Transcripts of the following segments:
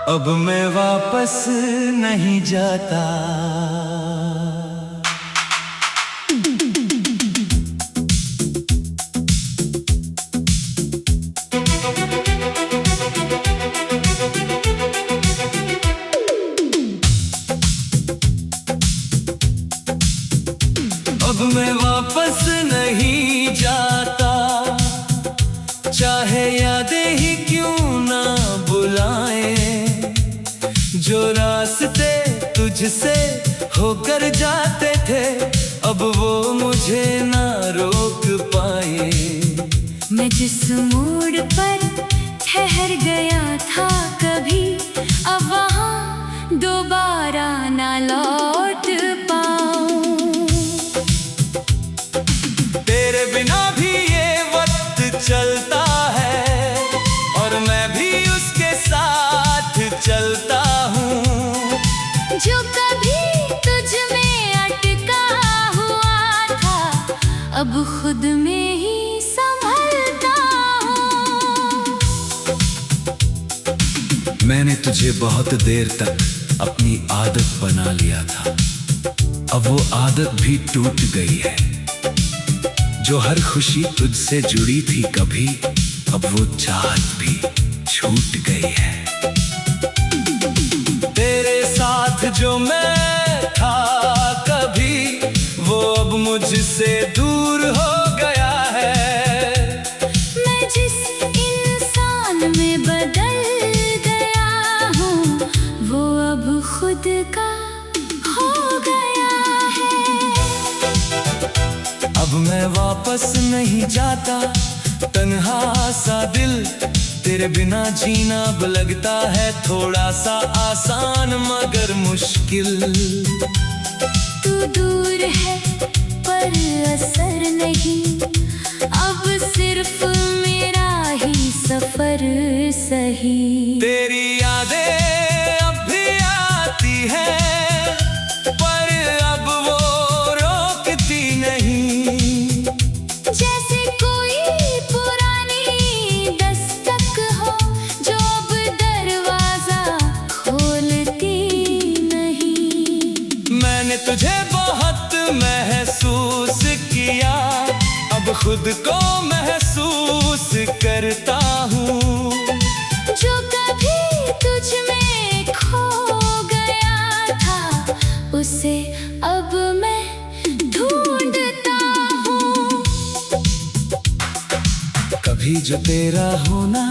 अब मैं वापस नहीं जाता। अब मैं वापस नहीं जाता, चाहे यादें ही क्यों ना बुलाए। जो रास्ते तुझसे होकर जाते थे, अब वो मुझे ना रोक पाए। मैं जिस मोड़ पर ठहर गया था कभी, अब वहाँ दोबारा ना लौट पाऊं। तेरे बिना भी ये वक्त चलता है और मैं भी उसके साथ चलता हूँ। जो कभी तुझ में अटका हुआ था, अब खुद में ही संभलता हूँ। मैंने तुझे बहुत देर तक अपनी आदत बना लिया था, अब वो आदत भी टूट गई है। जो हर खुशी तुझसे जुड़ी थी कभी, अब वो चाहत भी छूट गई है। तेरे साथ जो मैं था कभी, वो अब मुझसे दूर हो गया है। मैं जिस इंसान में बदल गया हूँ, वो अब खुद का हो गया है। अब मैं वापस नहीं जाता, तन्हा सा दिल तेरे बिना जीना अब लगता है थोड़ा सा आसान मगर मुश्किल। तू दूर है पर असर नहीं, अब सिर्फ मेरा ही सफर सही। तेरी यादें अब भी आती हैं, पर अब वो रोकती नहीं। जैसे कोई पुरानी दस्तक हो, जो अब दरवाजा खोलती नहीं। मैंने तुझे बहुत महसूस किया, अब खुद को महसूस करता हूँ। जो कभी तुझ में खो गया था, उसे अब मैं ढूंढता हूँ। कभी जो तेरा होना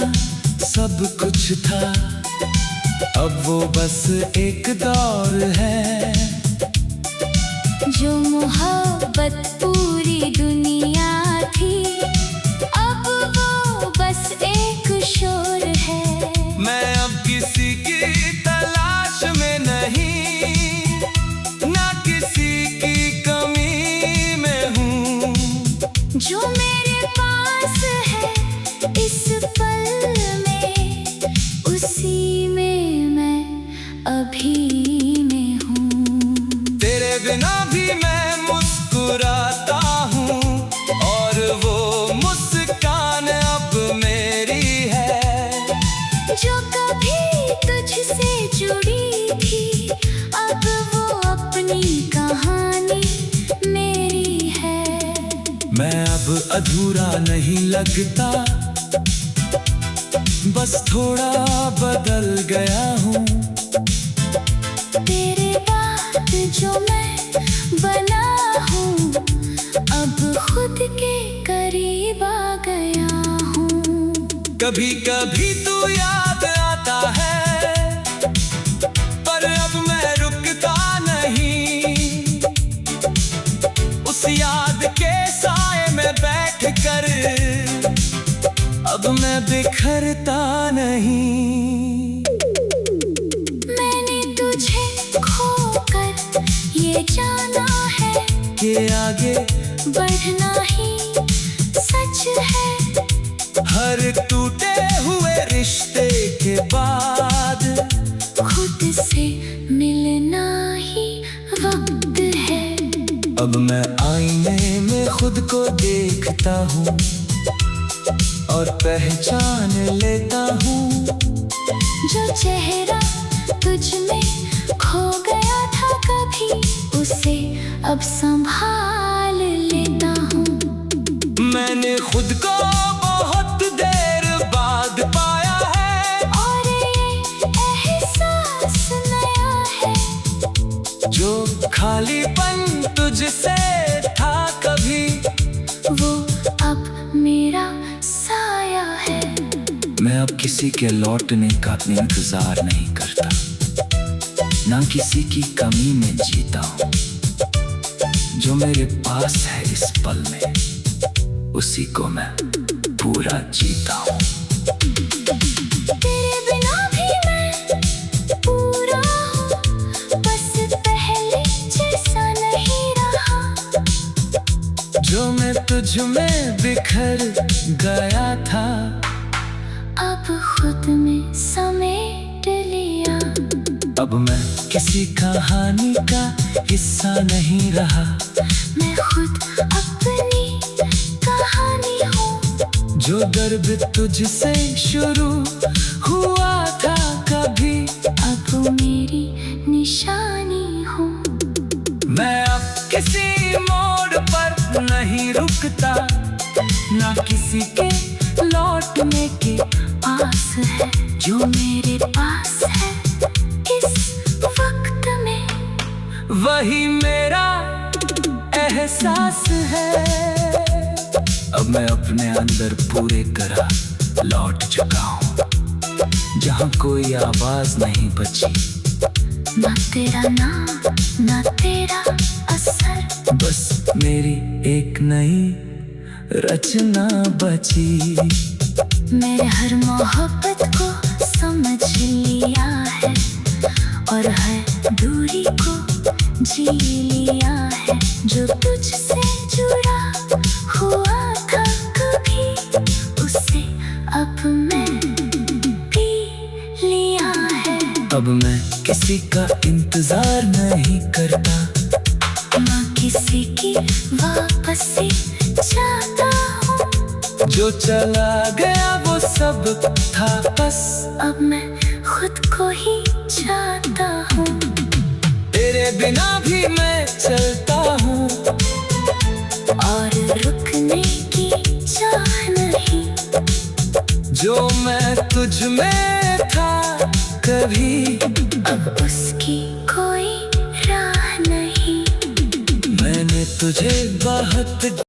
सब कुछ था, अब वो बस एक दौर है। जो मोहब्बत पूरी दुनिया थी, अब वो बस एक शोर है। मैं अब किसी की तलाश में नहीं, ना किसी की कमी में हूँ। जो मेरे पास है इस पल में, उसी में मैं अभी में हूँ। तेरे बिना भी मैं मुस्कुराता हूँ, और वो मुस्कान अब मेरी है। जो कभी तुझसे जुड़ी थी, अब वो अपनी कहानी मेरी है। मैं अब अधूरा नहीं लगता, बस थोड़ा बदल गया हूँ। तेरे बाद जो मैं बना हूँ, अब खुद के करीब आ गया हूँ। कभी कभी तू याद आता है, पर अब मैं रुकता नहीं। उस याद के साए में बैठ कर अब मैं बिखरता नहीं। मैंने तुझे खोकर ये जाना है कि आगे बढ़ना ही सच है। हर टूटे हुए रिश्ते के बाद खुद से मिलना ही वक्त है। अब मैं आईने में खुद को देखता हूँ और पहचान लेता हूँ। जो चेहरा तुझ में खो गया था कभी, उसे अब संभाल लेता हूँ। मैंने खुद को बहुत देर बाद पाया है, और ये एहसास नया है। जो खालीपन तुझसे था कभी, वो अब मेरा साया है। मैं अब किसी के लौटने का इंतजार नहीं करता, ना किसी की कमी में जीता हूँ। जो मेरे पास है इस पल में, उसी को मैं पूरा जीता हूँ। तेरे बिना भी मैं पूरा हूँ, बस पहले जैसा नहीं रहा। जो मैं तुझ में बिखर गया था, अब खुद में समेट लिया। अब मैं किसी कहानी का हिस्सा नहीं रहा। मैं खुद अपनी कहानी हूँ। जो दर्द तुझसे शुरू हुआ था कभी, अब मेरी निशानी हूँ। मैं अब किसी मोड़ पर नहीं रुकता, ना किसी के लौटने के आस है। जो मेरे पास है इस वक्त में, वही मेरा एहसास है। अब मैं अपने अंदर पूरे तरह लौट चुका हूँ, जहाँ कोई आवाज नहीं बची। ना तेरा नाम ना तेरा असर, बस मेरी एक नई रचना बची। मेरे हर मोहब्बत को समझ लिया है, और हर दूरी को जी लिया है। जो तुझसे जुड़ा हुआ था कभी, उसे अब मैं पी लिया है। अब मैं किसी का इंतजार नहीं करता, ना किसी की वापसी चाहता हूँ। जो चला गया वो सब था बस। अब मैं खुद को ही चाहता हूँ। तेरे बिना भी मैं चलता हूँ, और रुकने की चाह नहीं। जो मैं तुझ में था कभी, अब उसकी कोई राह नहीं। मैंने तुझे बहुत